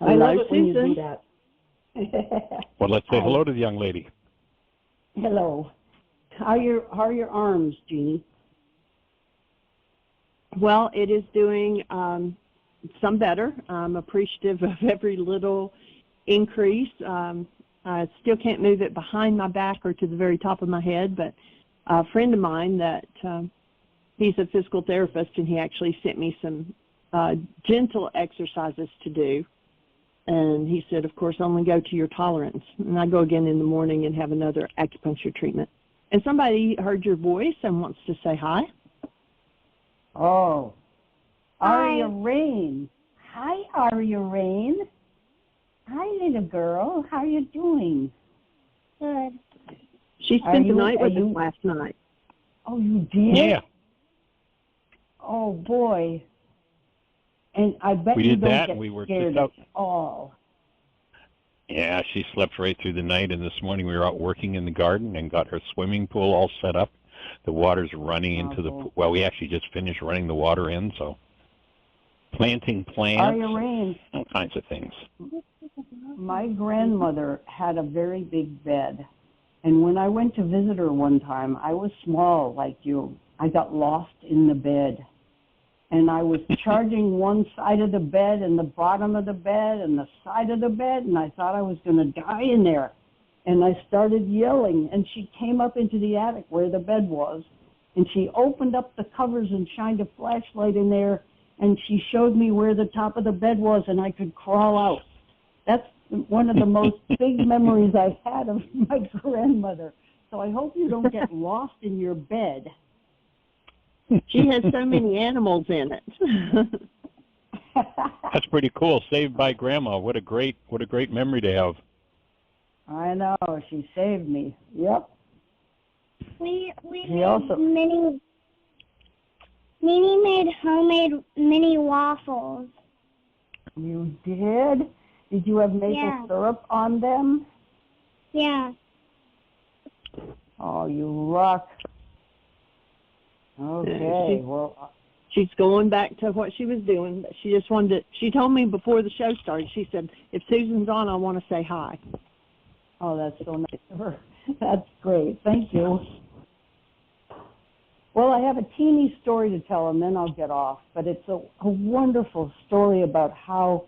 I love it when you do Susan. that. Well, let's say hello to the young lady. Hello. How are your arms, Jeannie? Well, it is doing some better. I'm appreciative of every little increase. I still can't move it behind my back or to the very top of my head, but a friend of mine that he's a physical therapist, and he actually sent me some gentle exercises to do. And he said, of course, only go to your tolerance. And I go again in the morning and have another acupuncture treatment. And somebody heard your voice and wants to say hi. Oh, Aria Rain. Hi, Aria Rain. Hi, little girl. How are you doing? Good. She spent the night with us last night. Oh, you did? Yeah. Oh, boy. And I bet you don't get scared at all. Yeah, she slept right through the night, and this morning we were out working in the garden and got her swimming pool all set up. The water's running into the pool. Well, we actually just finished running the water in, so planting plants, all kinds of things. My grandmother had a very big bed, and when I went to visit her one time, I was small like you. I got lost in the bed, and I was charging one side of the bed and the bottom of the bed and the side of the bed, and I thought I was going to die in there. And I started yelling, and she came up into the attic where the bed was, and she opened up the covers and shined a flashlight in there, and she showed me where the top of the bed was, and I could crawl out. That's one of the most big memories I've had of my grandmother. So I hope you don't get lost in your bed. She has so many animals in it. That's pretty cool. Saved by Grandma. What a great memory to have. I know. She saved me. Yep. We made Mimi made homemade mini waffles. You did? Did you have maple syrup on them? Yeah. Oh, you luck. Okay, well... She's going back to what she was doing. But she just wanted to... She told me before the show started, she said, if Susan's on, I want to say hi. Oh, that's so nice of her. That's great. Thank you. Well, I have a teeny story to tell, and then I'll get off. But it's a wonderful story about how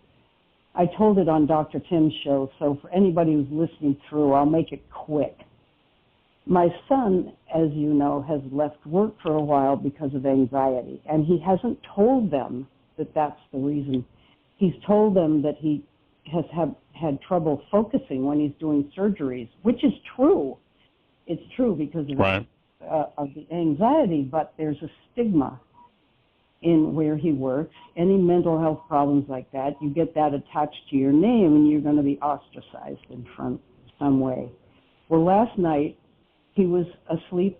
I told it on Dr. Tim's show. So for anybody who's listening through, I'll make it quick. My son, as you know, has left work for a while because of anxiety, and he hasn't told them that that's the reason. He's told them that he has had trouble focusing when he's doing surgeries, which is true. It's true because of the anxiety, but there's a stigma in where he works. Any mental health problems like that, you get that attached to your name, and you're going to be ostracized in some way. Well, last night, he was asleep,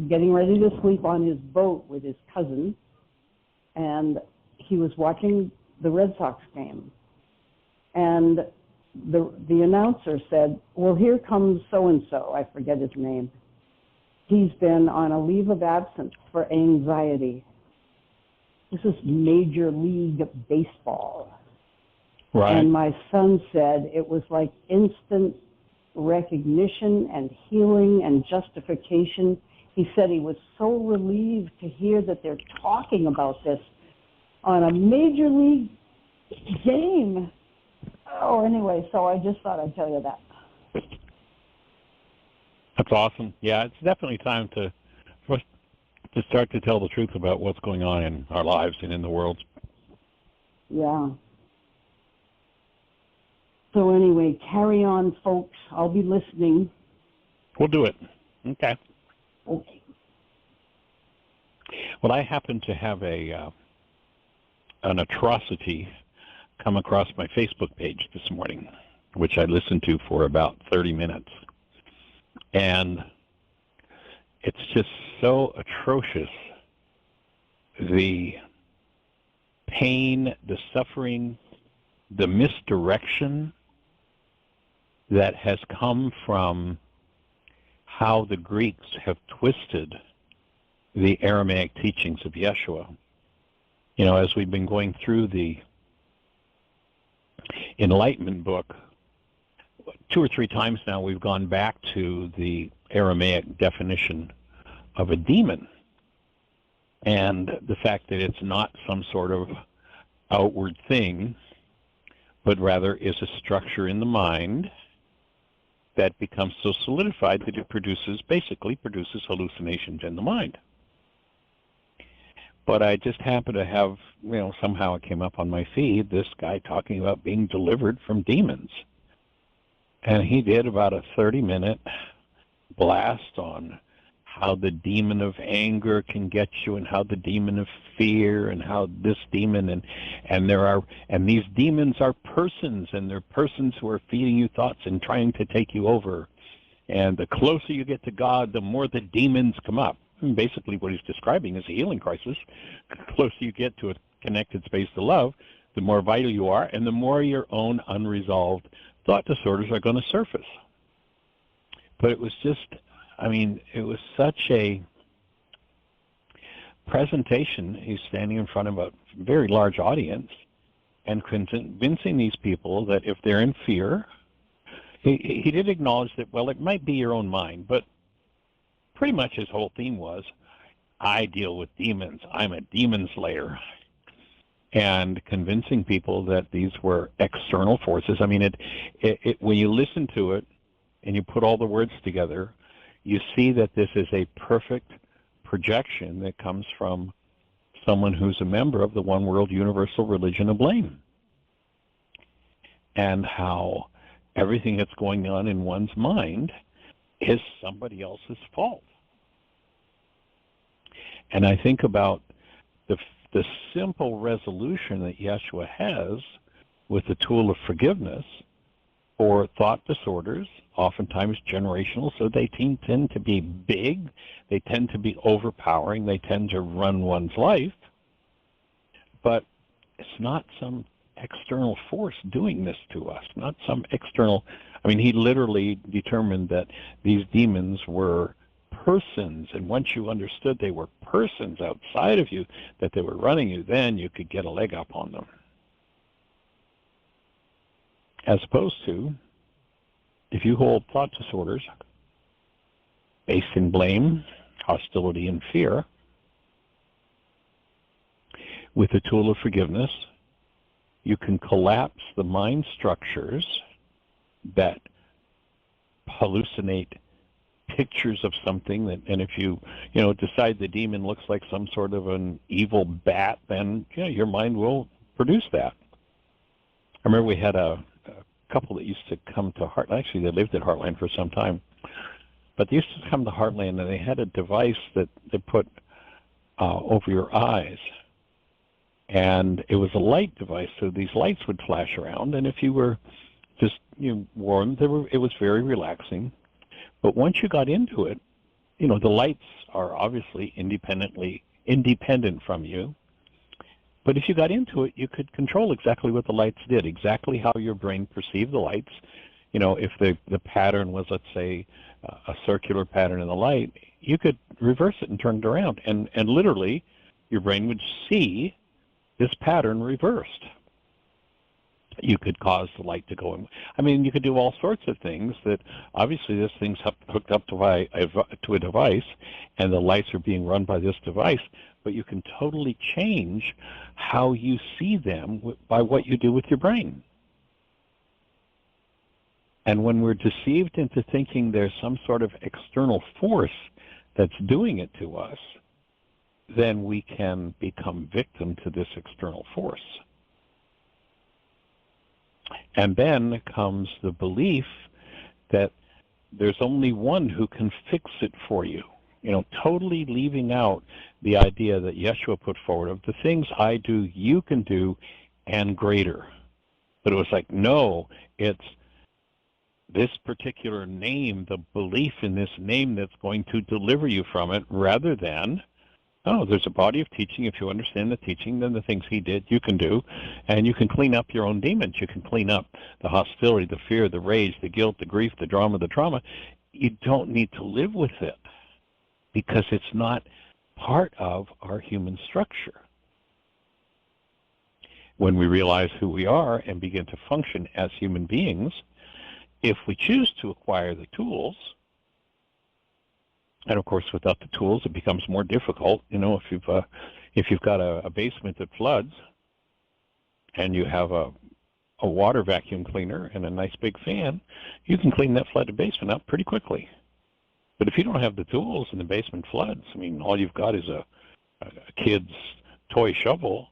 getting ready to sleep on his boat with his cousin, and he was watching the Red Sox game. And the announcer said, well, here comes so-and-so, I forget his name. He's been on a leave of absence for anxiety. This is Major League Baseball. Right. And my son said it was like instant recognition and healing and justification. He said he was so relieved to hear that they're talking about this on a major league game. Oh, anyway, so I just thought I'd tell you that. That's awesome. Yeah, it's definitely time to start to tell the truth about what's going on in our lives and in the world. Yeah. So anyway, carry on, folks. I'll be listening. We'll do it. Okay. Okay. Well, I happen to have an atrocity come across my Facebook page this morning, which I listened to for about 30 minutes. And it's just so atrocious. The pain, the suffering, the misdirection that has come from how the Greeks have twisted the Aramaic teachings of Yeshua. You know, as we've been going through the Enlightenment book, 2 or 3 times now we've gone back to the Aramaic definition of a demon, and the fact that it's not some sort of outward thing, but rather is a structure in the mind that becomes so solidified that it basically produces hallucinations in the mind. But I just happen to have, somehow it came up on my feed, this guy talking about being delivered from demons. And he did about a 30-minute blast on how the demon of anger can get you, and how the demon of fear, and how this demon, and these demons are persons, and they're persons who are feeding you thoughts and trying to take you over. And the closer you get to God, the more the demons come up. And basically what he's describing is a healing crisis. The closer you get to a connected space to love, the more vital you are, and the more your own unresolved thought disorders are going to surface. But it was just, it was such a presentation. He's standing in front of a very large audience and convincing these people that if they're in fear, he did acknowledge that, well, it might be your own mind, but pretty much his whole theme was, I deal with demons. I'm a demon slayer. And convincing people that these were external forces. When you listen to it and you put all the words together, you see that this is a perfect projection that comes from someone who's a member of the one world universal religion of blame. And how everything that's going on in one's mind is somebody else's fault. And I think about the simple resolution that Yeshua has with the tool of forgiveness for thought disorders, oftentimes generational, so they tend to be big, they tend to be overpowering, they tend to run one's life, but it's not some external force doing this to us, not some external. He literally determined that these demons were persons, and once you understood they were persons outside of you, that they were running you, then you could get a leg up on them. As opposed to, if you hold thought disorders based in blame, hostility, and fear, with the tool of forgiveness, you can collapse the mind structures that hallucinate pictures of something, and if you decide the demon looks like some sort of an evil bat, then your mind will produce that. I remember we had a couple that used to come to Heartland. Actually, they lived at Heartland for some time, but they used to come to Heartland, and they had a device that they put over your eyes, and it was a light device, so these lights would flash around, and if you were just warm, it was very relaxing. But once you got into it, the lights are obviously independent from you. But if you got into it, you could control exactly what the lights did, exactly how your brain perceived the lights. If the pattern was, let's say, a circular pattern in the light, you could reverse it and turn it around. And literally, your brain would see this pattern reversed. You could cause the light to go in. You could do all sorts of things that, obviously, this thing's hooked up to a device, and the lights are being run by this device, but you can totally change how you see them by what you do with your brain. And when we're deceived into thinking there's some sort of external force that's doing it to us, then we can become victim to this external force. And then comes the belief that there's only one who can fix it for you. Totally leaving out the idea that Yeshua put forward of the things I do, you can do, and greater. But it was like, no, it's this particular name, the belief in this name that's going to deliver you from it, rather than, oh, there's a body of teaching. If you understand the teaching, then the things he did, you can do. And you can clean up your own demons. You can clean up the hostility, the fear, the rage, the guilt, the grief, the drama, the trauma. You don't need to live with it because it's not part of our human structure. when we realize who we are and begin to function as human beings, if we choose to acquire the tools, and of course without the tools it becomes more difficult. You know, if you've got a basement that floods and you have a water vacuum cleaner and a nice big fan, you can clean that flooded basement up pretty quickly. But if you don't have the tools and the basement floods, I mean, all you've got is a kid's toy shovel.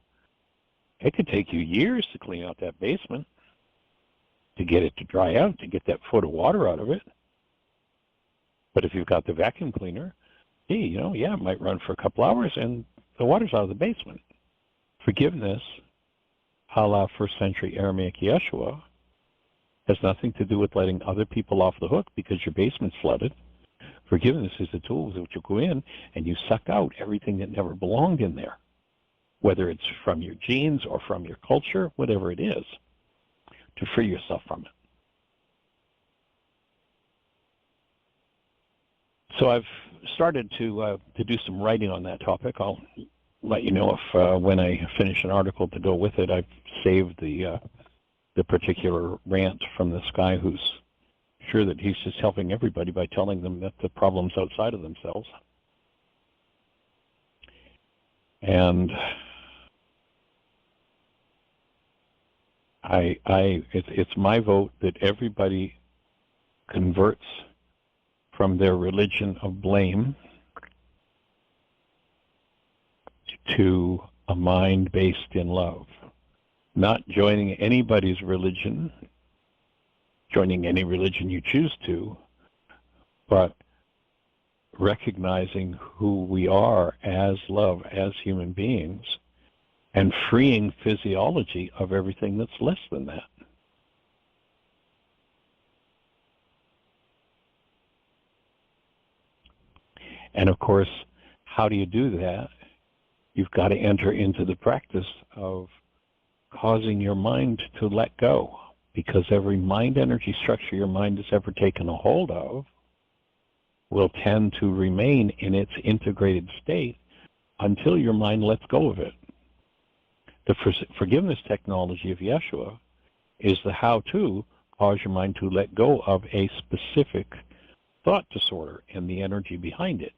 It could take you years to clean out that basement, to get it to dry out, to get that foot of water out of it. But if you've got the vacuum cleaner, hey, you know, yeah, it might run for a couple hours and the water's out of the basement. Forgiveness, a la first century Aramaic Yeshua, has nothing to do with letting other people off the hook because your basement's flooded. Forgiveness is the tool with which you go in and you suck out everything that never belonged in there, whether it's from your genes or from your culture, whatever it is, to free yourself from it. So I've started to do some writing on that topic. I'll let you know if when I finish an article to go with it, I've saved the particular rant from this guy who's sure that he's just helping everybody by telling them that the problem's outside of themselves. And it's my vote that everybody converts from their religion of blame to a mind based in love. Not joining anybody's religion, joining any religion you choose to, but recognizing who we are as love, as human beings, and freeing physiology of everything that's less than that. And of course, how do you do that? You've got to enter into the practice of causing your mind to let go, because every mind energy structure your mind has ever taken a hold of will tend to remain in its integrated state until your mind lets go of it. The forgiveness technology of Yeshua is the how-to cause your mind to let go of a specific thought disorder and the energy behind it.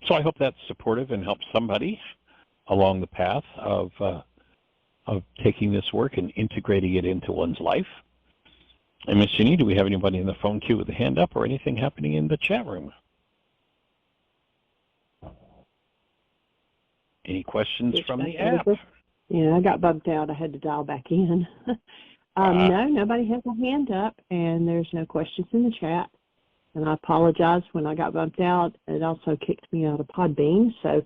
So I hope that's supportive and helps somebody along the path of taking this work and integrating it into one's life. And Ms. Jenny, do we have anybody in the phone queue with a hand up or anything happening in the chat room? Any questions from the app? Yeah, I got bumped out. I had to dial back in. No, nobody has a hand up, and there's no questions in the chat. And I apologize, when I got bumped out, it also kicked me out of Podbean, so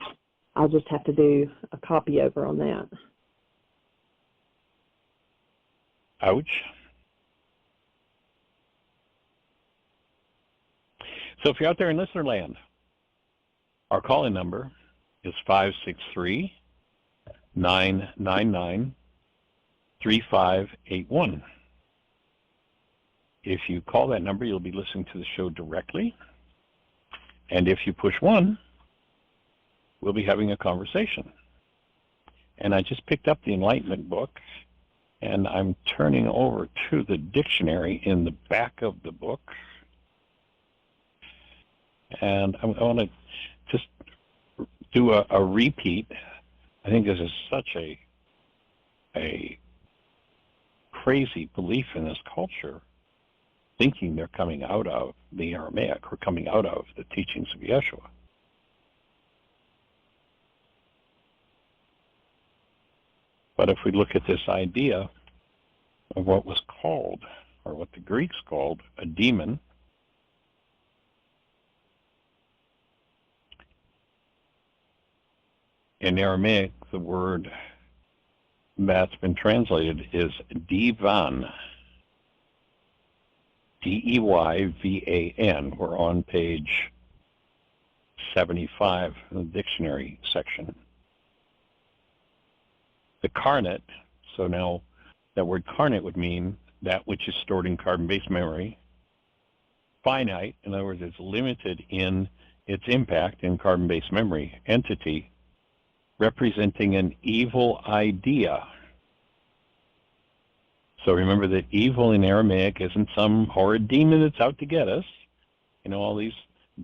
I'll just have to do a copy over on that. Ouch. So if you're out there in listener land, our call-in number is 563-999-3581. If you call that number, you'll be listening to the show directly. And if you push 1, we'll be having a conversation. And I just picked up the Enlightenment book, and I'm turning over to the dictionary in the back of the book. And I want to just do a repeat. I think this is such a crazy belief in this culture, thinking they're coming out of the Aramaic or coming out of the teachings of Yeshua. But if we look at this idea of what was called, or what the Greeks called, a demon, in Aramaic, the word that's been translated is deyvan. D-E-Y-V-A-N. We're on page 75 in the dictionary section. The carnate, so now that word carnate would mean that which is stored in carbon-based memory. Finite, in other words, it's limited in its impact in carbon-based memory entity representing an evil idea. So remember that evil in Aramaic isn't some horrid demon that's out to get us. You know, all these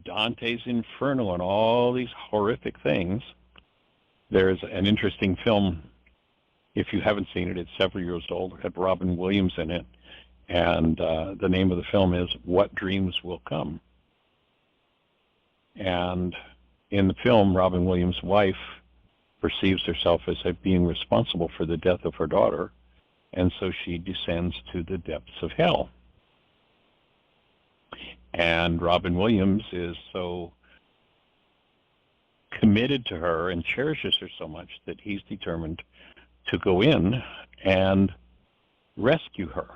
Dante's Inferno and all these horrific things. There's an interesting film, if you haven't seen it, it's several years old, it had Robin Williams in it, and the name of the film is What Dreams Will Come. And in the film, Robin Williams' wife perceives herself as being responsible for the death of her daughter, and so she descends to the depths of hell. And Robin Williams is so committed to her and cherishes her so much that he's determined to go in and rescue her.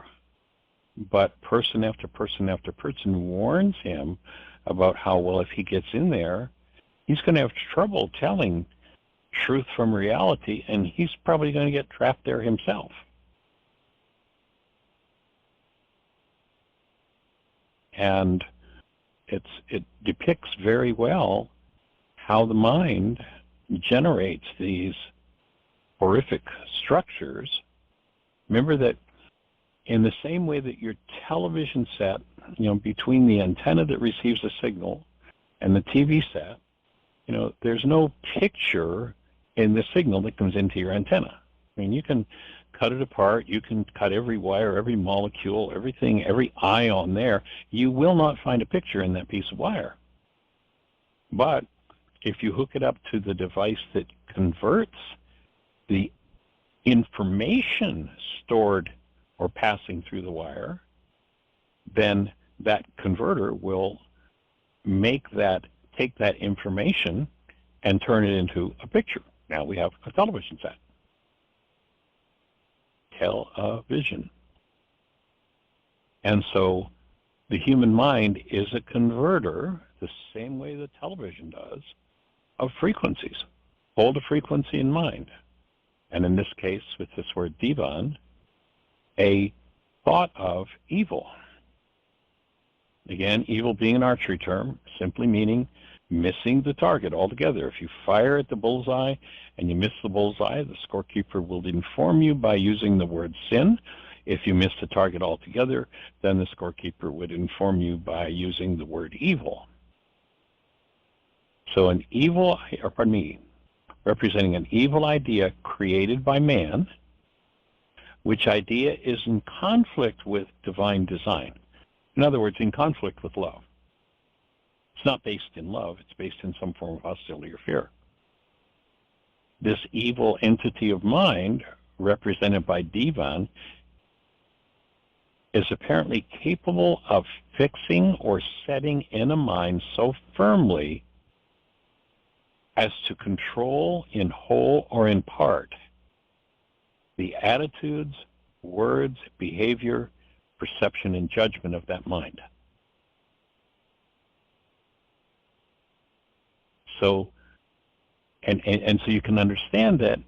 But person after person after person warns him about how, well, if he gets in there, he's going to have trouble telling truth from reality, and he's probably going to get trapped there himself. And it depicts very well how the mind generates these horrific structures. Remember that in the same way that your television set, you know, between the antenna that receives the signal and the TV set, you know, there's no picture in the signal that comes into your antenna. I mean, you can cut it apart, you can cut every wire, every molecule, everything, every ion there. You will not find a picture in that piece of wire. But if you hook it up to the device that converts the information stored or passing through the wire, then that converter will take that information and turn it into a picture. Now we have a television set. Television. And so the human mind is a converter, the same way the television does, of frequencies. Hold a frequency in mind. And in this case, with this word deyvan, a thought of evil. Again, evil being an archery term, simply meaning missing the target altogether. If you fire at the bullseye and you miss the bullseye, the scorekeeper will inform you by using the word sin. If you miss the target altogether, then the scorekeeper would inform you by using the word evil. So an evil, or pardon me, representing an evil idea created by man, which idea is in conflict with divine design. In other words, in conflict with love. It's not based in love, it's based in some form of hostility or fear. This evil entity of mind, represented by deyvan, is apparently capable of fixing or setting in a mind so firmly as to control in whole or in part the attitudes, words, behavior, perception, and judgment of that mind. So, and so you can understand that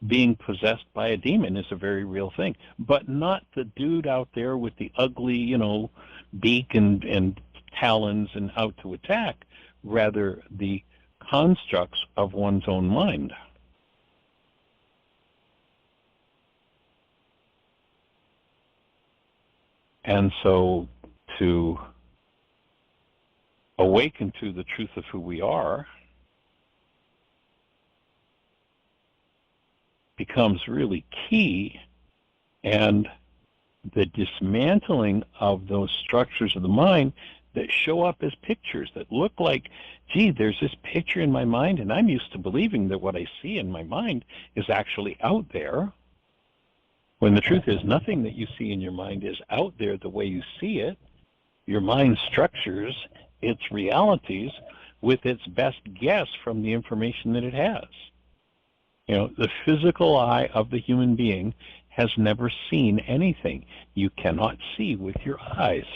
being possessed by a demon is a very real thing, but not the dude out there with the ugly, you know, beak and talons and out to attack, rather the constructs of one's own mind. And so to awaken to the truth of who we are becomes really key, and the dismantling of those structures of the mind that show up as pictures that look like, gee, there's this picture in my mind, and I'm used to believing that what I see in my mind is actually out there, when the truth is nothing that you see in your mind is out there the way you see it. Your mind structures its realities with its best guess from the information that it has. You know, the physical eye of the human being has never seen anything. You cannot see with your eyes.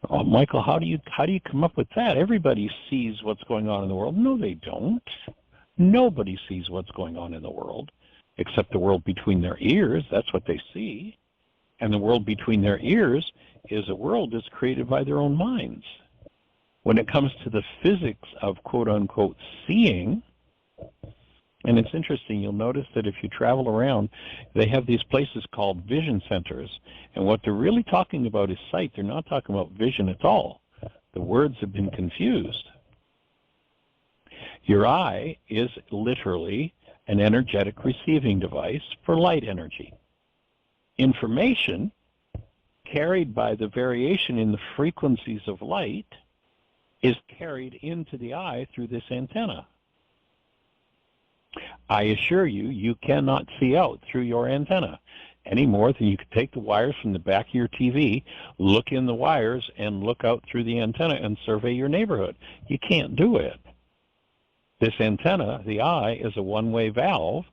Oh, Michael, how do you come up with that? Everybody sees what's going on in the world. No, they don't. Nobody sees what's going on in the world, except the world between their ears. That's what they see. And the world between their ears is a world that's created by their own minds. When it comes to the physics of quote-unquote seeing, and it's interesting, you'll notice that if you travel around, they have these places called vision centers. And what they're really talking about is sight. They're not talking about vision at all. The words have been confused. Your eye is literally an energetic receiving device for light energy. Information carried by the variation in the frequencies of light is carried into the eye through this antenna. I assure you, you cannot see out through your antenna any more than you could take the wires from the back of your TV, look in the wires, and look out through the antenna and survey your neighborhood. You can't do it. This antenna, the eye, is a one-way valve.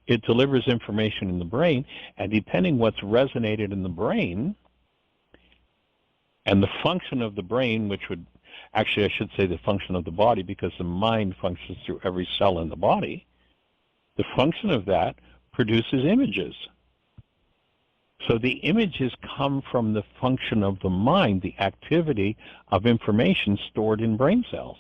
It delivers information in the brain, and depending what's resonated in the brain, and the function of the brain, which would, actually I should say the function of the body, because the mind functions through every cell in the body, the function of that produces images. So the images come from the function of the mind, the activity of information stored in brain cells.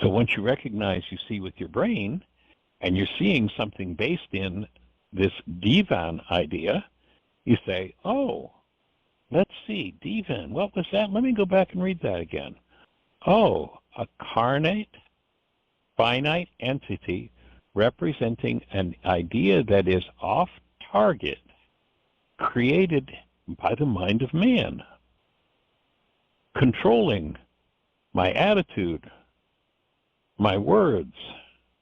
So once you recognize you see with your brain, and you're seeing something based in this deyvan idea, you say, oh, let's see, deyvan, what was that? Let me go back and read that again. Oh, a carnate, finite entity representing an idea that is off target, created by the mind of man, controlling my attitude, my words,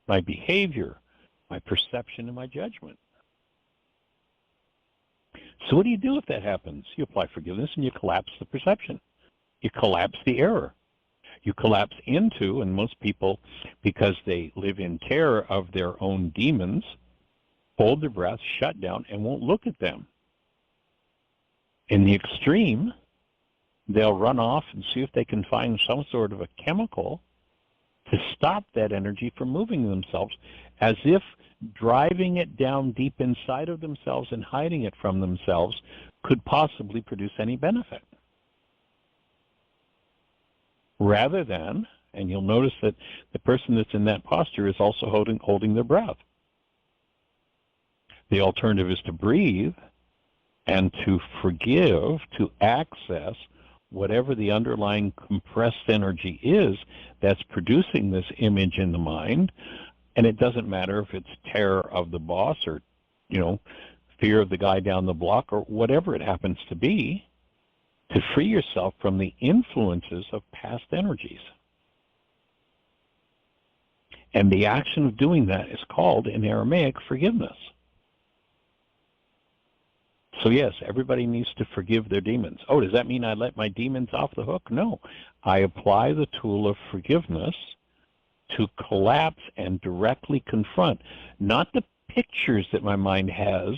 my behavior, my perception, and my judgment. So what do you do if that happens? You apply forgiveness and you collapse the perception. You collapse the error. You collapse into, and most people, because they live in terror of their own demons, hold their breath, shut down, and won't look at them. In the extreme, they'll run off and see if they can find some sort of a chemical to stop that energy from moving themselves, as if driving it down deep inside of themselves and hiding it from themselves could possibly produce any benefit. Rather than, and you'll notice that the person that's in that posture is also holding their breath. The alternative is to breathe and to forgive, to access whatever the underlying compressed energy is that's producing this image in the mind. And it doesn't matter if it's terror of the boss or, fear of the guy down the block or whatever it happens to be, to free yourself from the influences of past energies. And the action of doing that is called, in Aramaic, forgiveness. So yes, everybody needs to forgive their demons. Oh, does that mean I let my demons off the hook? No. I apply the tool of forgiveness to collapse and directly confront, not the pictures that my mind has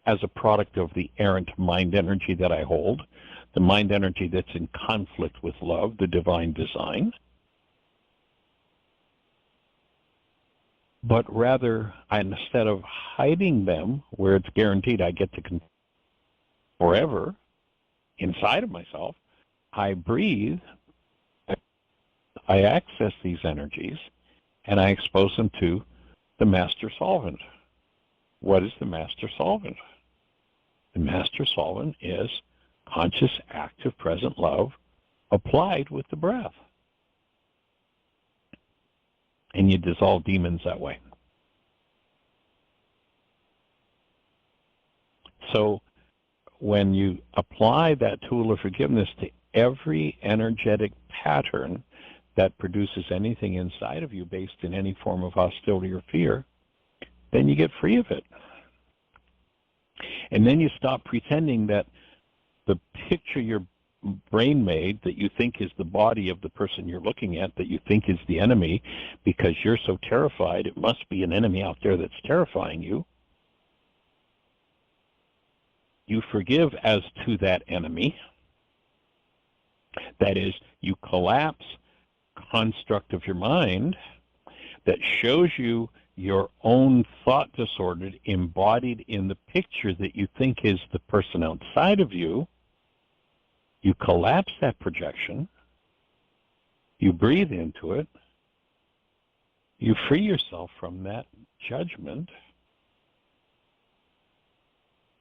as a product of the errant mind energy that I hold, the mind energy that's in conflict with love, the divine design, but rather, instead of hiding them where it's guaranteed I get to forever inside of myself, I breathe, I access these energies, and I expose them to the master solvent. What is the master solvent? The master solvent is conscious, active, present love applied with the breath. And you dissolve demons that way. So when you apply that tool of forgiveness to every energetic pattern that produces anything inside of you based in any form of hostility or fear, then you get free of it. And then you stop pretending that the picture your brain made that you think is the body of the person you're looking at, that you think is the enemy, because you're so terrified, it must be an enemy out there that's terrifying you. You forgive as to that enemy. That is, you collapse construct of your mind that shows you your own thought disorder embodied in the picture that you think is the person outside of you. You collapse that projection. You breathe into it. You free yourself from that judgment.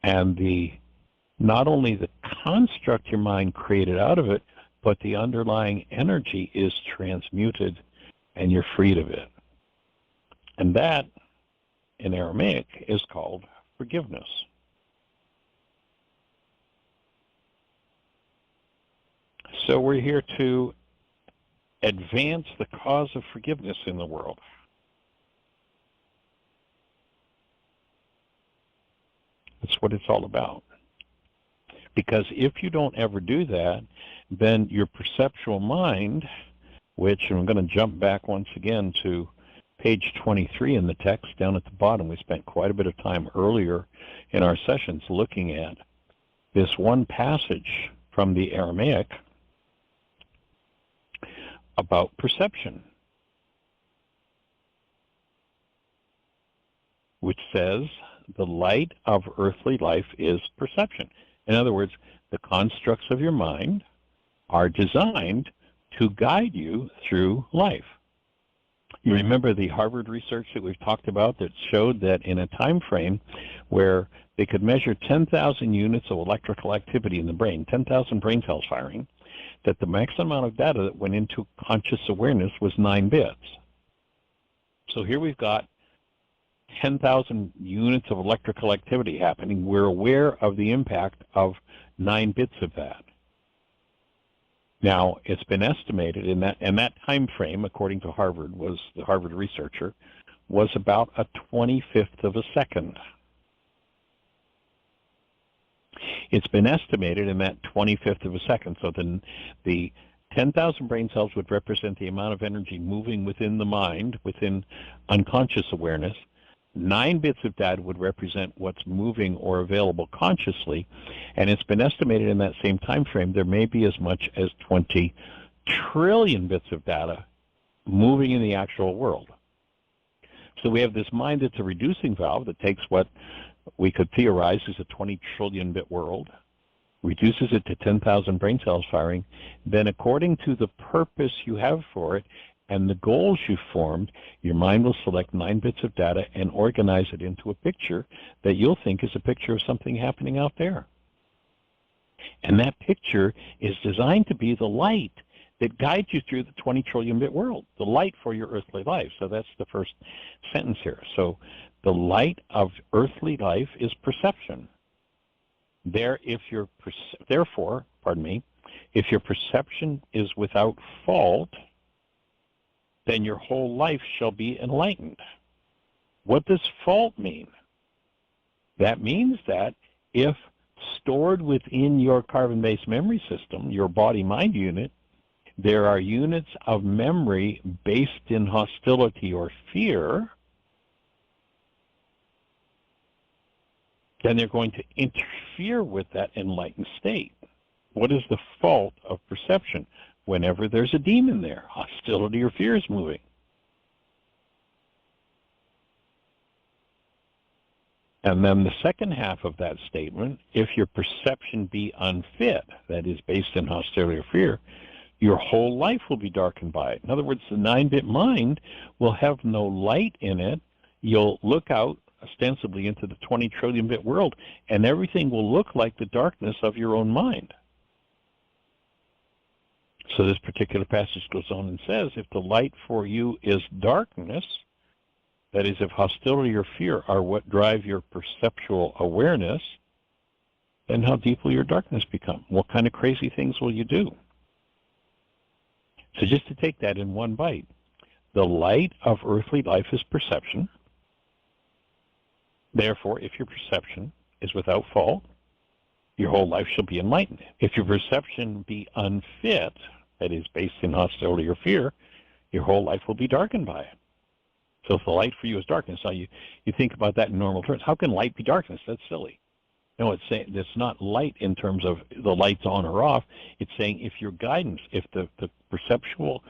And not only the construct your mind created out of it, but the underlying energy is transmuted and you're freed of it. And that, in Aramaic, is called forgiveness. So we're here to advance the cause of forgiveness in the world. That's what it's all about. Because if you don't ever do that, then your perceptual mind, which, and I'm going to jump back once again to page 23 in the text down at the bottom. We spent quite a bit of time earlier in our sessions looking at this one passage from the Aramaic about perception, which says the light of earthly life is perception. In other words, the constructs of your mind are designed to guide you through life. You remember the Harvard research that we've talked about that showed that in a time frame where they could measure 10,000 units of electrical activity in the brain, 10,000 brain cells firing, that the maximum amount of data that went into conscious awareness was 9 bits. So here we've got 10,000 units of electrical activity happening. We're aware of the impact of 9 bits of that. Now, it's been estimated in that time frame, according to Harvard, was the Harvard researcher, was about a 25th of a second. It's been estimated in that 25th of a second. So then the 10,000 brain cells would represent the amount of energy moving within the mind, within unconscious awareness. 9 bits of data would represent what's moving or available consciously, and it's been estimated in that same time frame there may be as much as 20 trillion bits of data moving in the actual world. So we have this mind that's a reducing valve that takes what we could theorize is a 20 trillion bit world, reduces it to 10,000 brain cells firing, then according to the purpose you have for it and the goals you formed, your mind will select 9 bits of data and organize it into a picture that you'll think is a picture of something happening out there. And that picture is designed to be the light that guides you through the 20 trillion bit world, the light for your earthly life. So that's the first sentence here. So the light of earthly life is perception. Therefore, if your perception is without fault, then your whole life shall be enlightened. What does fault mean? That means that if stored within your carbon-based memory system, your body-mind unit, there are units of memory based in hostility or fear, then they're going to interfere with that enlightened state. What is the fault of perception? Whenever there's a demon there, hostility or fear is moving. And then the second half of that statement, if your perception be unfit, that is based in hostility or fear, your whole life will be darkened by it. In other words, the 9-bit mind will have no light in it. You'll look out ostensibly into the 20 trillion bit world, and everything will look like the darkness of your own mind. So this particular passage goes on and says, if the light for you is darkness, that is, if hostility or fear are what drive your perceptual awareness, then how deep will your darkness become? What kind of crazy things will you do? So just to take that in one bite, the light of earthly life is perception. Therefore, if your perception is without fault, your whole life shall be enlightened. If your perception be unfit, that is, based in hostility or fear, your whole life will be darkened by it. So if the light for you is darkness, now you think about that in normal terms. How can light be darkness? That's silly. No, it's saying it's not light in terms of the light's on or off. It's saying if your guidance, if the perceptual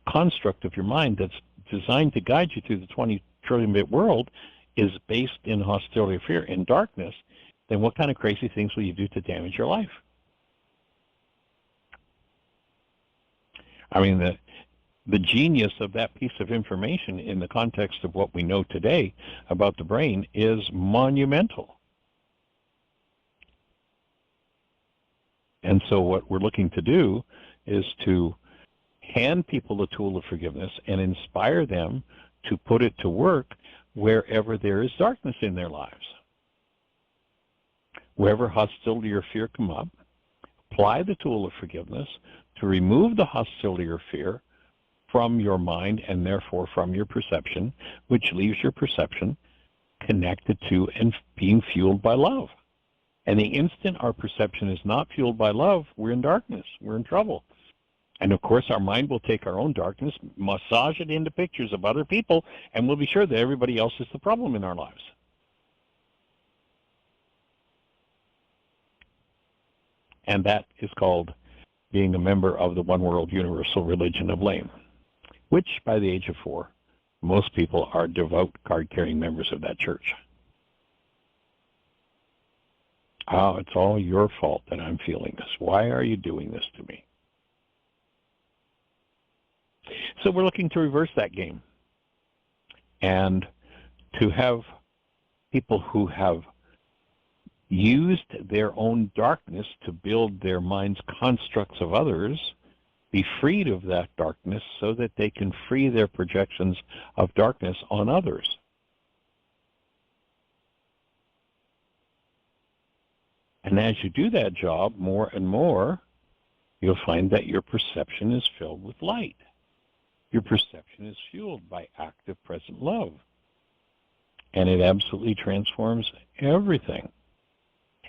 construct of your mind that's designed to guide you through the 20 trillion-bit world is based in hostility or fear, in darkness, then what kind of crazy things will you do to damage your life? I mean, the genius of that piece of information in the context of what we know today about the brain is monumental. And so what we're looking to do is to hand people the tool of forgiveness and inspire them to put it to work wherever there is darkness in their lives. Wherever hostility or fear come up, apply the tool of forgiveness to remove the hostility or fear from your mind and therefore from your perception, which leaves your perception connected to and being fueled by love. And the instant our perception is not fueled by love, we're in darkness, we're in trouble. And of course our mind will take our own darkness, massage it into pictures of other people, and we'll be sure that everybody else is the problem in our lives. And that is called being a member of the One World Universal Religion of Lame, which by the age of 4, most people are devout card-carrying members of that church. Oh, it's all your fault that I'm feeling this. Why are you doing this to me? So we're looking to reverse that game and to have people who have used their own darkness to build their mind's constructs of others be freed of that darkness so that they can free their projections of darkness on others. And as you do that job more and more, you'll find that your perception is filled with light. Your perception is fueled by active present love. And it absolutely transforms everything.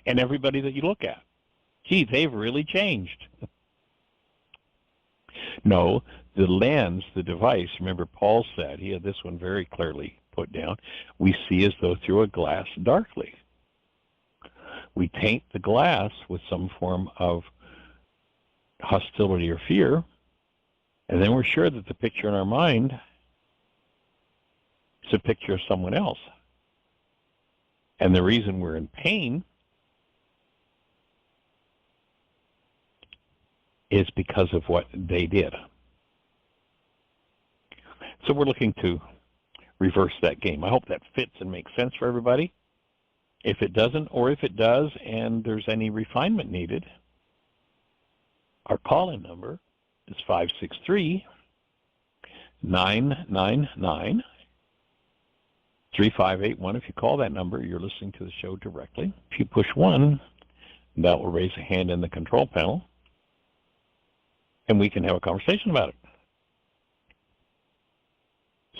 And everybody that you look at. Gee, they've really changed. No, the lens, the device, remember Paul said, he had this one very clearly put down, we see as though through a glass darkly. We taint the glass with some form of hostility or fear, and then we're sure that the picture in our mind is a picture of someone else. And the reason we're in pain is because of what they did. So we're looking to reverse that game. I hope that fits and makes sense for everybody. If it doesn't, or if it does, and there's any refinement needed, our call-in number is 563-999-3581. If you call that number, you're listening to the show directly. If you push 1, that will raise a hand in the control panel, and we can have a conversation about it.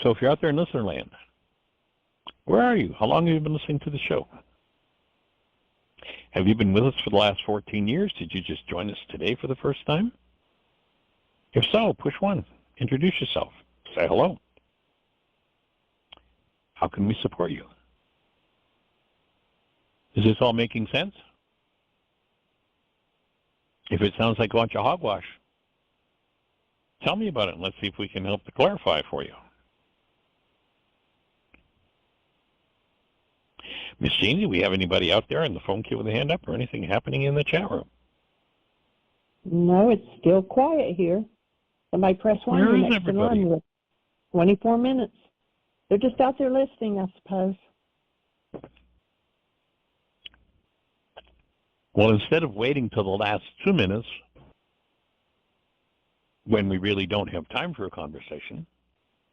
So if you're out there in listener land, where are you? How long have you been listening to the show? Have you been with us for the last 14 years? Did you just join us today for the first time? If so, push 1. Introduce yourself. Say hello. How can we support you? Is this all making sense? If it sounds like a bunch of hogwash, tell me about it and let's see if we can help to clarify for you. Miss Jeannie, do we have anybody out there in the phone queue with a hand up or anything happening in the chat room? No, it's still quiet here. Somebody press 1. Where is next everybody? In line with 24 minutes. They're just out there listening, I suppose. Well, instead of waiting till the last 2 minutes, when we really don't have time for a conversation,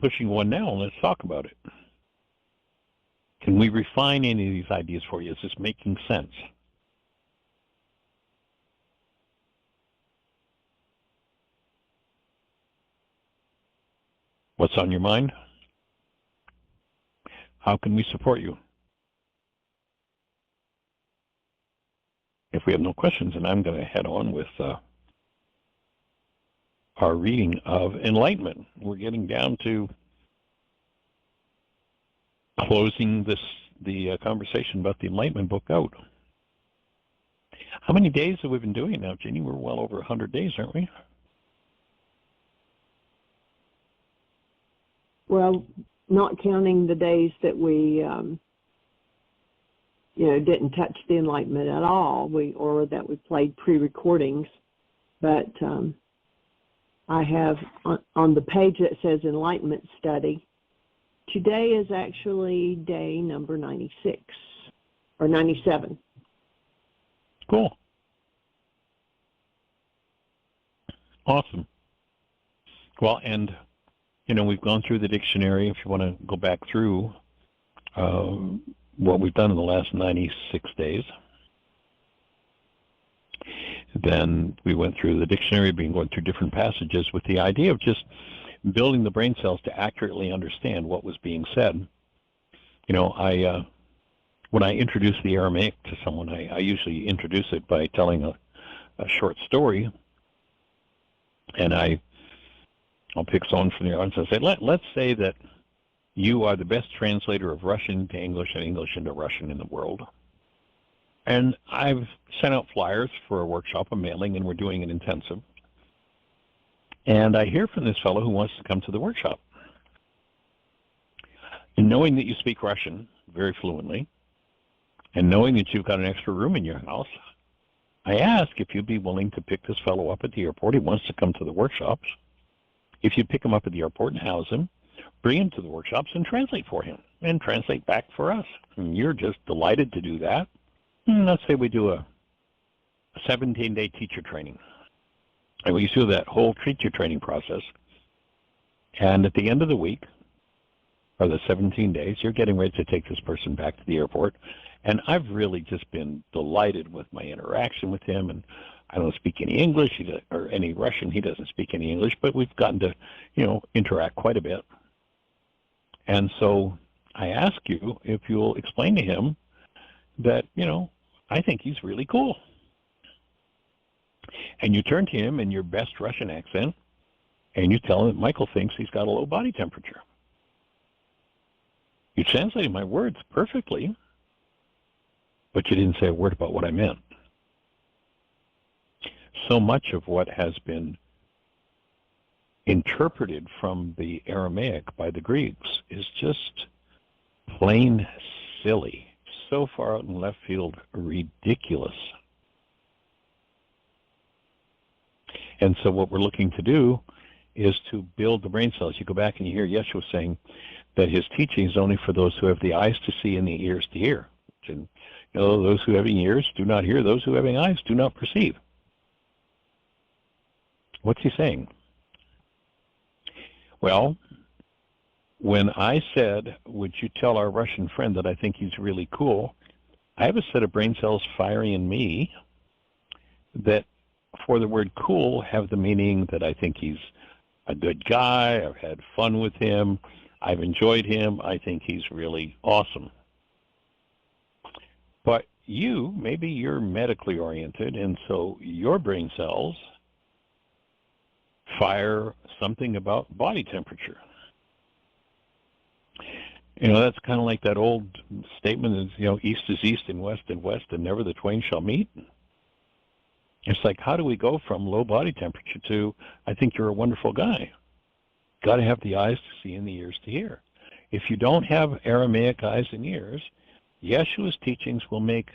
pushing 1 now and let's talk about it. Can we refine any of these ideas for you? Is this making sense? What's on your mind? How can we support you? If we have no questions, then I'm going to head on with our reading of Enlightenment. We're getting down to closing the conversation about the Enlightenment book out. How many days have we been doing it now, Jeannie? We're well over 100 days, aren't we? Well, not counting the days that we, didn't touch the Enlightenment at all, or that we played pre-recordings. But I have on the page that says Enlightenment Study, today is actually day number 96 or 97. Cool. Awesome. Well, and, we've gone through the dictionary. If you want to go back through what we've done in the last 96 days, then we went through the dictionary, going through different passages with the idea of just building the brain cells to accurately understand what was being said. When I introduce the Aramaic to someone, I usually introduce it by telling a short story, and I'll pick someone from the audience and say, let's say that you are the best translator of Russian to English and English into Russian in the world. And I've sent out flyers for a workshop, a mailing, and we're doing an intensive. And I hear from this fellow who wants to come to the workshop. And knowing that you speak Russian very fluently, and knowing that you've got an extra room in your house, I ask if you'd be willing to pick this fellow up at the airport. He wants to come to the workshops. If you'd pick him up at the airport and house him, bring him to the workshops and translate for him, and translate back for us. And you're just delighted to do that. And let's say we do a 17-day teacher training. And we do that whole teacher training process. And at the end of the week, or the 17 days, you're getting ready to take this person back to the airport. And I've really just been delighted with my interaction with him. And I don't speak any English or any Russian. He doesn't speak any English, but we've gotten to, interact quite a bit. And so I ask you if you'll explain to him that, I think he's really cool. And you turn to him in your best Russian accent, and you tell him that Michael thinks he's got a low body temperature. You translated my words perfectly, but you didn't say a word about what I meant. So much of what has been interpreted from the Aramaic by the Greeks is just plain silly, so far out in left field, ridiculous. And so what we're looking to do is to build the brain cells. You go back and you hear Yeshua saying that his teaching is only for those who have the eyes to see and the ears to hear. And, those who have ears do not hear, those who have eyes do not perceive. What's he saying? Well, when I said, would you tell our Russian friend that I think he's really cool, I have a set of brain cells firing in me that, for the word cool, have the meaning that I think he's a good guy, I've had fun with him, I've enjoyed him, I think he's really awesome. But maybe you're medically oriented, and so your brain cells fire something about body temperature. That's kind of like that old statement that, east is east and west, and never the twain shall meet. It's like, how do we go from low body temperature to, I think you're a wonderful guy? Got to have the eyes to see and the ears to hear. If you don't have Aramaic eyes and ears, Yeshua's teachings will make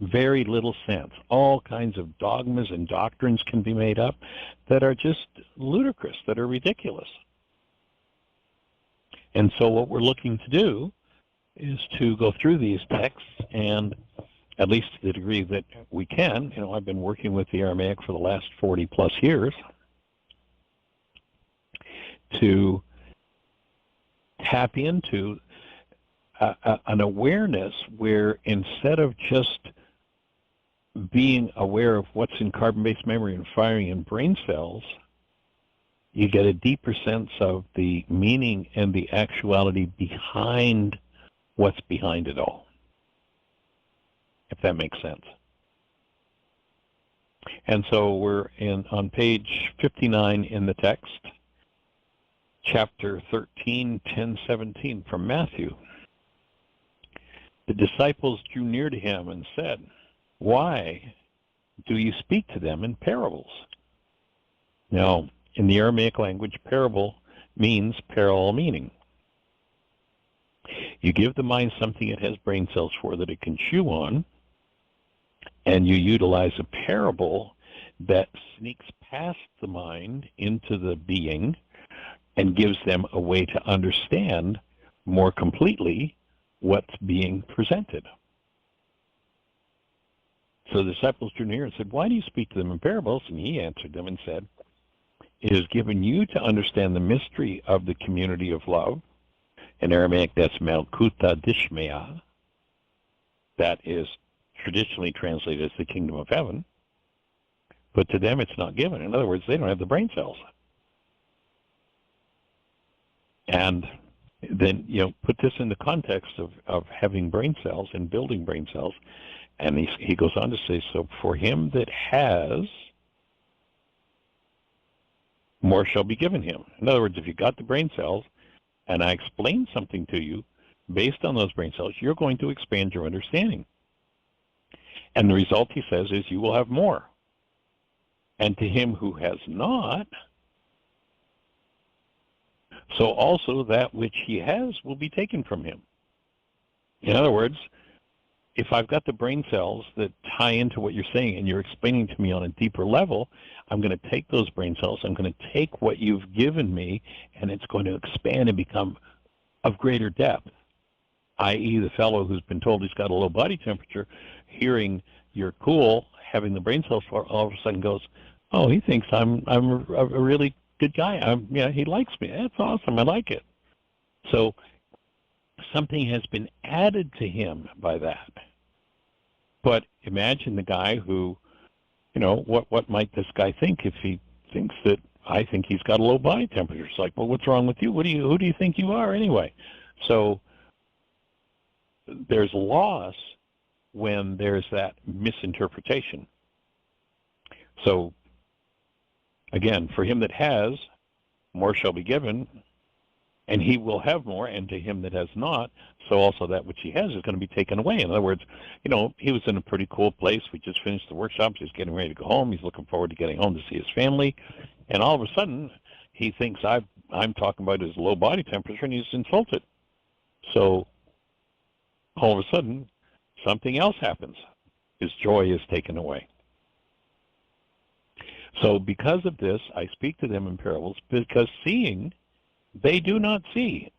very little sense. All kinds of dogmas and doctrines can be made up that are just ludicrous, that are ridiculous. And so what we're looking to do is to go through these texts, and at least to the degree that we can, I've been working with the Aramaic for the last 40 plus years, to tap into an awareness where, instead of just being aware of what's in carbon-based memory and firing in brain cells, you get a deeper sense of the meaning and the actuality behind what's behind it all, if that makes sense. And so we're on page 59 in the text, chapter 13, 10, 17 from Matthew. The disciples drew near to him and said, "Why do you speak to them in parables?" Now, in the Aramaic language, parable means parallel meaning. You give the mind something it has brain cells for that it can chew on, and you utilize a parable that sneaks past the mind into the being and gives them a way to understand more completely what's being presented. So the disciples drew near and said, "Why do you speak to them in parables?" And he answered them and said, "It is given you to understand the mystery of the community of love." In Aramaic, that's Malkuta Dishmaya. That is traditionally translated as the kingdom of heaven. But to them, it's not given. In other words, they don't have the brain cells. And then, put this in the context of having brain cells and building brain cells. And he goes on to say, so for him that has, more shall be given him. In other words, if you got the brain cells, and I explain something to you based on those brain cells, you're going to expand your understanding. And the result, he says, is you will have more. And to him who has not, so also that which he has will be taken from him. In other words, if I've got the brain cells that tie into what you're saying and you're explaining to me on a deeper level, I'm going to take those brain cells, I'm going to take what you've given me, and it's going to expand and become of greater depth, i.e. the fellow who's been told he's got a low body temperature, hearing you're cool, having the brain cells for, all of a sudden goes, oh, he thinks I'm a really good guy. He likes me. That's awesome. I like it. So something has been added to him by that. But imagine the guy who, what might this guy think if he thinks that I think he's got a low body temperature? It's like, well, what's wrong with you? Who do you think you are anyway? So there's loss when there's that misinterpretation. So again, for him that has, more shall be given, and he will have more, and to him that has not, so also that which he has is going to be taken away. In other words, he was in a pretty cool place. We just finished the workshops. He's getting ready to go home. He's looking forward to getting home to see his family. And all of a sudden, he thinks I'm talking about his low body temperature, and he's insulted. So all of a sudden, something else happens. His joy is taken away. So because of this, I speak to them in parables, because seeing, they do not see.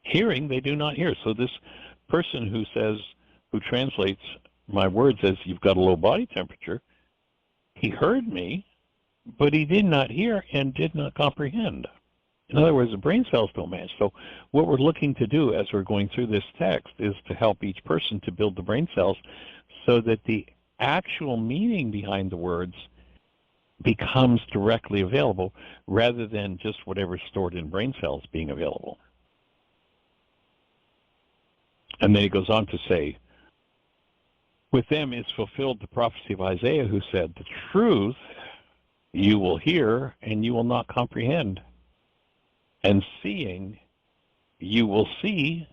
Hearing, they do not hear. So this person who translates my words as you've got a low body temperature, he heard me, but he did not hear and did not comprehend. In other words, the brain cells don't match. So what we're looking to do as we're going through this text is to help each person to build the brain cells so that the actual meaning behind the words becomes directly available rather than just whatever's stored in brain cells being available. And then he goes on to say, with them is fulfilled the prophecy of Isaiah, who said, the truth you will hear and you will not comprehend, and seeing you will see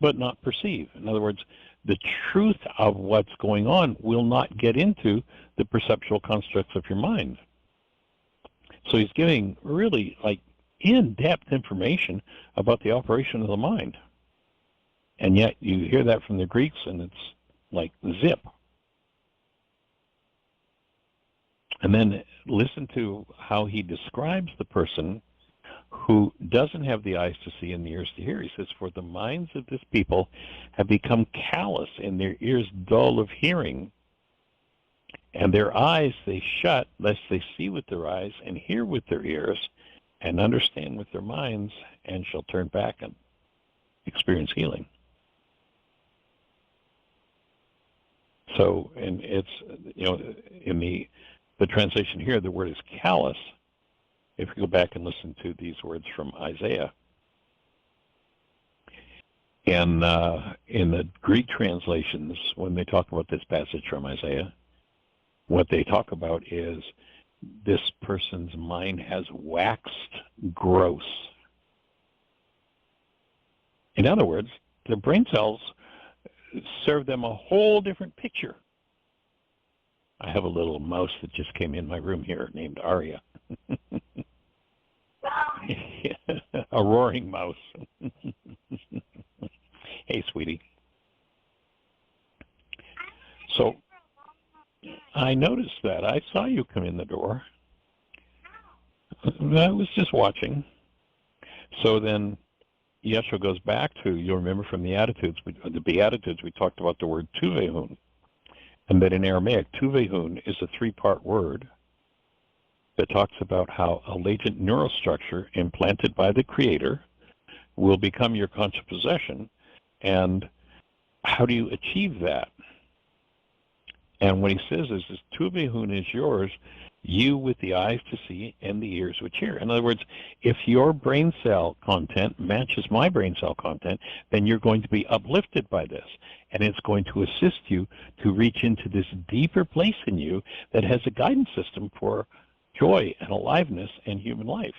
but not perceive. In other words, the truth of what's going on will not get into the perceptual constructs of your mind. So he's giving really in-depth information about the operation of the mind. And yet you hear that from the Greeks and it's like zip. And then listen to how he describes the person who doesn't have the eyes to see and the ears to hear. He says, for the minds of this people have become callous and their ears dull of hearing, and their eyes they shut, lest they see with their eyes and hear with their ears and understand with their minds, and shall turn back and experience healing. So, and it's, in the translation here, the word is callous. If you go back and listen to these words from Isaiah, and in the Greek translations, when they talk about this passage from Isaiah, what they talk about is this person's mind has waxed gross. In other words, their brain cells serve them a whole different picture. I have a little mouse that just came in my room here named Aria. A roaring mouse. Hey, sweetie. So I noticed that. I saw you come in the door. I was just watching. So then Yeshua goes back to, you'll remember from the Beatitudes, we talked about the word tuvehun. And that in Aramaic, tuvehun is a three-part word that talks about how a latent neurostructure implanted by the Creator will become your conscious possession. And how do you achieve that? And what he says is tuvehun is yours, you with the eyes to see and the ears which hear. In other words, if your brain cell content matches my brain cell content, then you're going to be uplifted by this. And it's going to assist you to reach into this deeper place in you that has a guidance system for joy and aliveness and human life.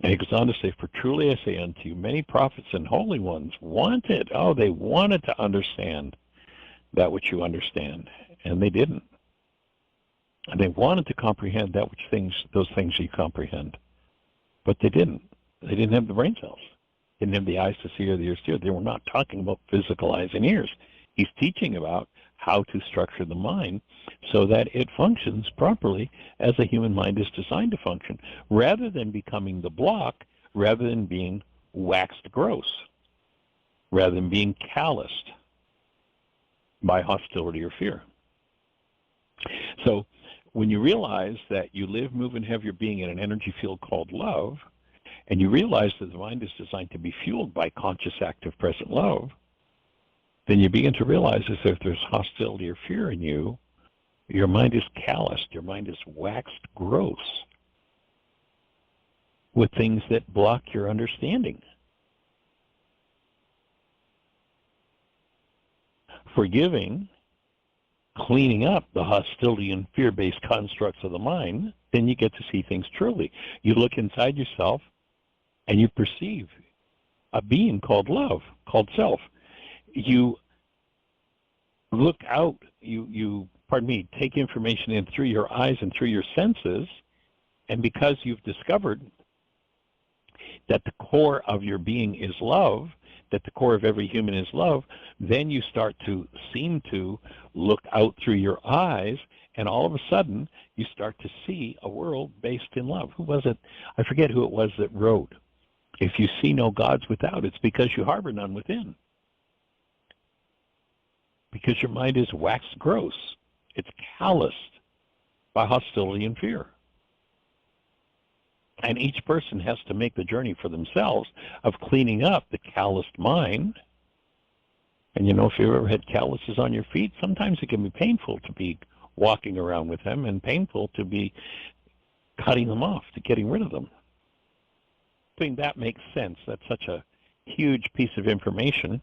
And he goes on to say, for truly I say unto you, many prophets and holy ones they wanted to understand that which you understand, and they didn't. And they wanted to comprehend those things you comprehend, but they didn't. They didn't have the brain cells. They didn't have the eyes to see or the ears to hear. They were not talking about physical eyes and ears. He's teaching about how to structure the mind so that it functions properly as a human mind is designed to function, rather than becoming the block, rather than being waxed gross, rather than being calloused by hostility or fear. So when you realize that you live, move, and have your being in an energy field called love, and you realize that the mind is designed to be fueled by conscious, active, present love, then you begin to realize that if there's hostility or fear in you, your mind is calloused, your mind is waxed gross with things that block your understanding. Forgiving, cleaning up the hostility and fear-based constructs of the mind, then you get to see things truly. You look inside yourself and you perceive a being called love, called self. You look out, you take information in through your eyes and through your senses, and because you've discovered that the core of your being is love, that the core of every human is love, then you start to seem to look out through your eyes, and all of a sudden you start to see a world based in love. Who was it? I forget who it was that wrote, if you see no gods without, it's because you harbor none within. Because your mind is waxed gross. It's calloused by hostility and fear. And each person has to make the journey for themselves of cleaning up the calloused mind. And you know, if you've ever had calluses on your feet, sometimes it can be painful to be walking around with them and painful to be cutting them off, to getting rid of them. I think that makes sense. That's such a huge piece of information.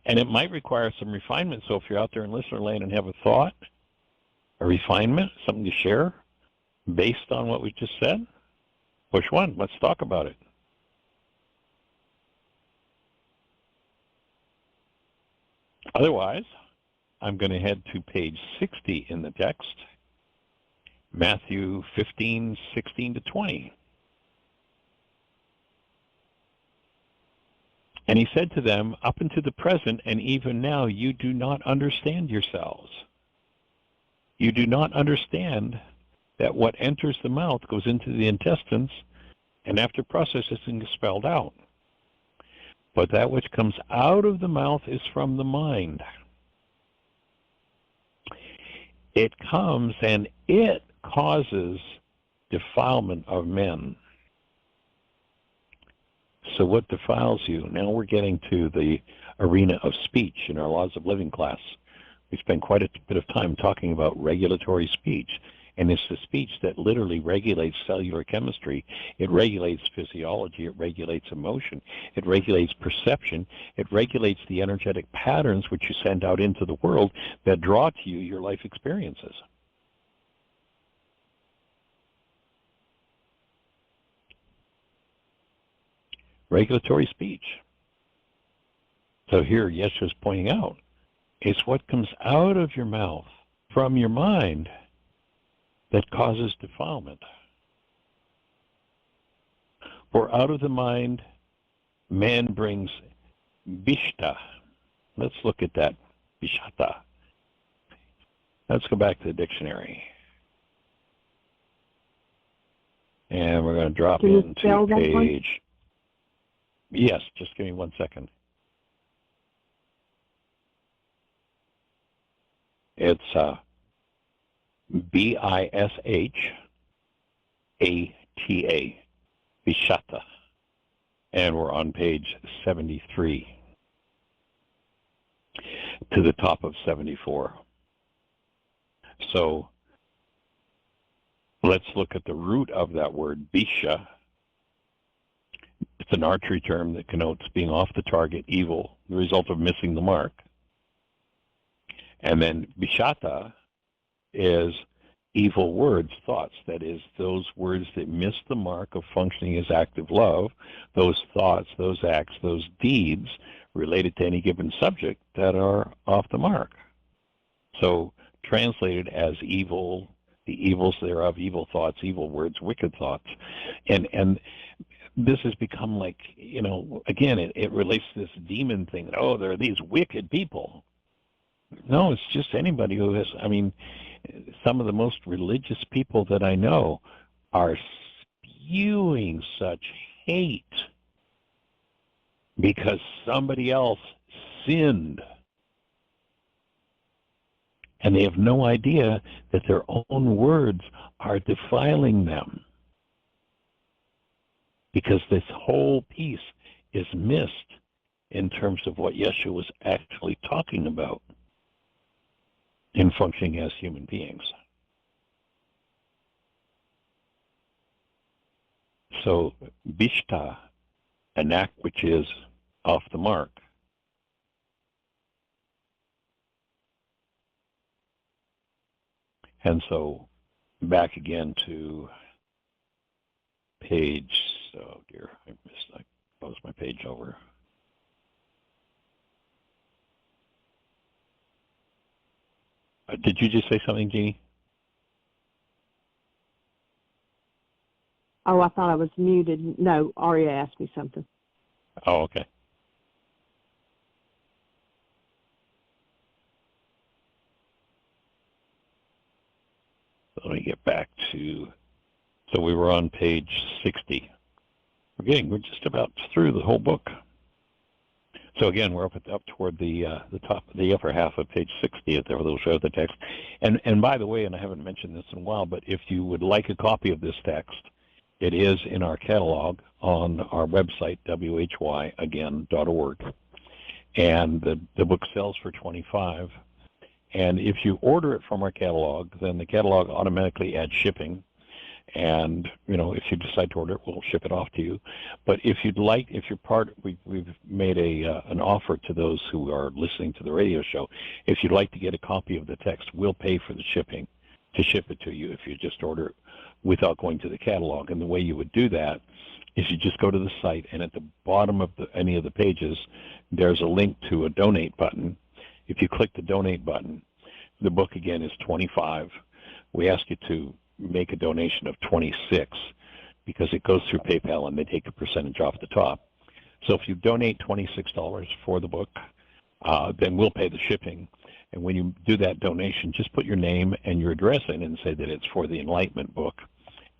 And it might require some refinement. So if you're out there in listener land and have a thought, a refinement, something to share based on what we just said, push one. Let's talk about it. Otherwise, I'm going to head to page 60 in the text, Matthew 15:16-20. And he said to them, up unto the present, and even now, you do not understand yourselves. You do not understand that what enters the mouth goes into the intestines, and after processing is expelled out. But that which comes out of the mouth is from the mind. It comes and it causes defilement of men. So what defiles you? Now we're getting to the arena of speech in our Laws of Living class. We spend quite a bit of time talking about regulatory speech, and it's the speech that literally regulates cellular chemistry. It regulates physiology. It regulates emotion. It regulates perception. It regulates the energetic patterns which you send out into the world that draw to you your life experiences. Regulatory speech. So here Yeshua's pointing out, it's what comes out of your mouth from your mind that causes defilement. For out of the mind, man brings bishta. Let's look at that. Bishata. Let's go back to the dictionary. And we're going to drop into page. Yes, just give me 1 second. It's B-I-S-H-A-T-A, Bishata. And we're on page 73 to the top of 74. So let's look at the root of that word, bisha. It's an archery term that connotes being off the target, evil, the result of missing the mark. And then bishata is evil words, thoughts. That is, those words that miss the mark of functioning as active love, those thoughts, those acts, those deeds related to any given subject that are off the mark. So translated as evil, the evils thereof, evil thoughts, evil words, wicked thoughts. And this has become like, you know, again, it relates to this demon thing. Oh, there are these wicked people. No, it's just anybody who has, I mean, some of the most religious people that I know are spewing such hate because somebody else sinned. And they have no idea that their own words are defiling them. Because this whole piece is missed in terms of what Yeshua was actually talking about in functioning as human beings. So, bishta, an act which is off the mark. And so, back again to page, oh dear, I closed my page over. Did you just say something, Jeannie? Oh, I thought I was muted. No, Aria asked me something. Oh, okay. Let me get back to, so we were on page 60. We're just about through the whole book. So again, we're up toward the top, the upper half of page 60 if there will show the text. And by the way, and I haven't mentioned this in a while, but if you would like a copy of this text, it is in our catalog on our website, whyagain.org. And the book sells for $25. And if you order it from our catalog, then the catalog automatically adds shipping. And, you know, if you decide to order it, we'll ship it off to you. But if you'd like, if you're part, we've made an offer to those who are listening to the radio show. If you'd like to get a copy of the text, we'll pay for the shipping to ship it to you if you just order it without going to the catalog. And the way you would do that is you just go to the site, and at the bottom of any of the pages, there's a link to a donate button. If you click the donate button, the book again is $25. We ask you to make a donation of $26 because it goes through PayPal and they take a percentage off the top. So if you donate $26 for the book, then we'll pay the shipping. And when you do that donation, just put your name and your address in and say that it's for the Enlightenment book,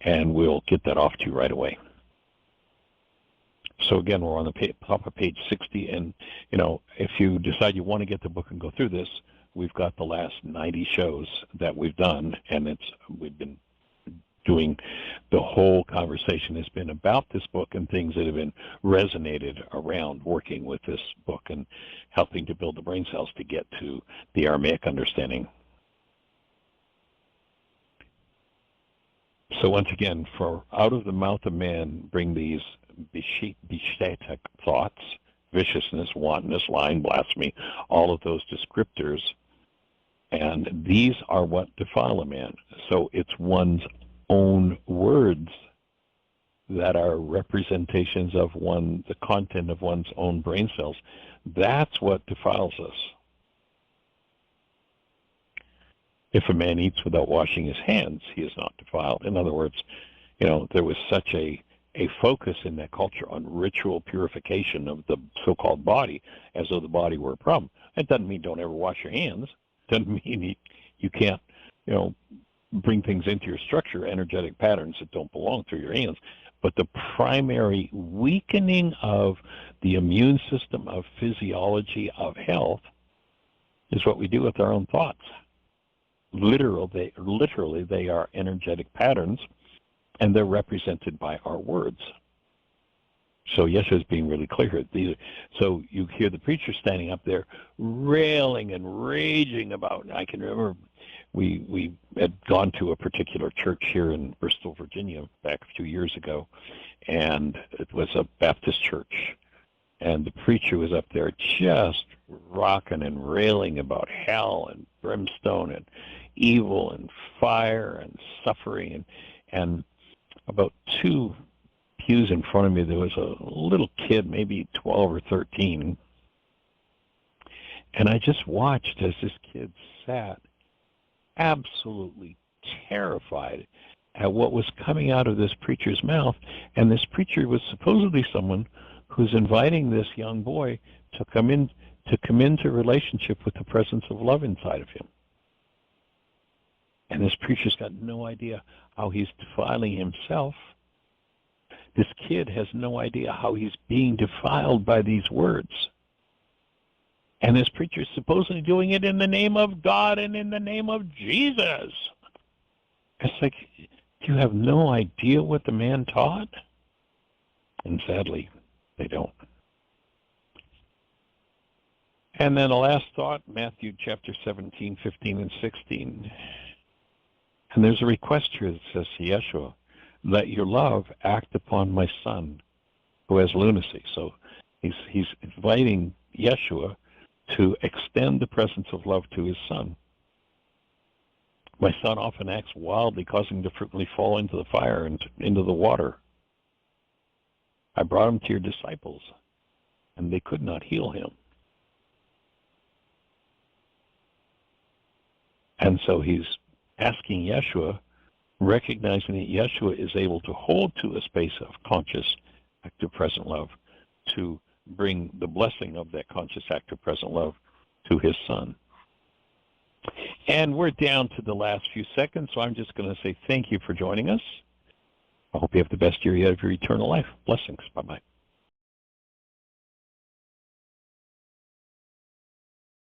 and we'll get that off to you right away. So again, we're on the top of page 60, and you know, if you decide you want to get the book and go through this, we've got the last 90 shows that we've done, and we've been doing, the whole conversation has been about this book and things that have been resonated around working with this book and helping to build the brain cells to get to the Aramaic understanding. So once again, for out of the mouth of man bring these bishetek thoughts, viciousness, wantonness, lying, blasphemy, all of those descriptors, and these are what defile a man. So it's one's own words that are representations of the content of one's own brain cells. That's what defiles us. If a man eats without washing his hands, he is not defiled. In other words, you know, there was such a a focus in that culture on ritual purification of the so-called body, as though the body were a problem. That doesn't mean don't ever wash your hands. Doesn't mean you can't, bring things into your structure, energetic patterns that don't belong through your hands. But the primary weakening of the immune system, of physiology, of health, is what we do with our own thoughts. Literally, they are energetic patterns, and they're represented by our words. So Yeshua is being really clear here. So you hear the preacher standing up there railing and raging about, I can remember we had gone to a particular church here in Bristol, Virginia, back a few years ago, and it was a Baptist church. And the preacher was up there just rocking and railing about hell and brimstone and evil and fire and suffering. And about 2 pews in front of me, there was a little kid, maybe 12 or 13. And I just watched as this kid sat absolutely terrified at what was coming out of this preacher's mouth. And this preacher was supposedly someone who's inviting this young boy to come into relationship with the presence of love inside of him. And this preacher's got no idea how he's defiling himself. This kid has no idea how he's being defiled by these words. And this preacher's supposedly doing it in the name of God and in the name of Jesus. It's like, do you have no idea what the man taught? And sadly, they don't. And then the last thought, Matthew chapter 17, 15, and 16. And there's a request here that says to Yeshua, let your love act upon my son who has lunacy. So he's inviting Yeshua to extend the presence of love to his son. My son often acts wildly, causing him to frequently fall into the fire and into the water. I brought him to your disciples, and they could not heal him. And so he's asking Yeshua, recognizing that Yeshua is able to hold to a space of conscious, active, present love to bring the blessing of that conscious, active, present love to his son. And we're down to the last few seconds, so I'm just going to say thank you for joining us. I hope you have the best year yet of your eternal life. Blessings. Bye-bye.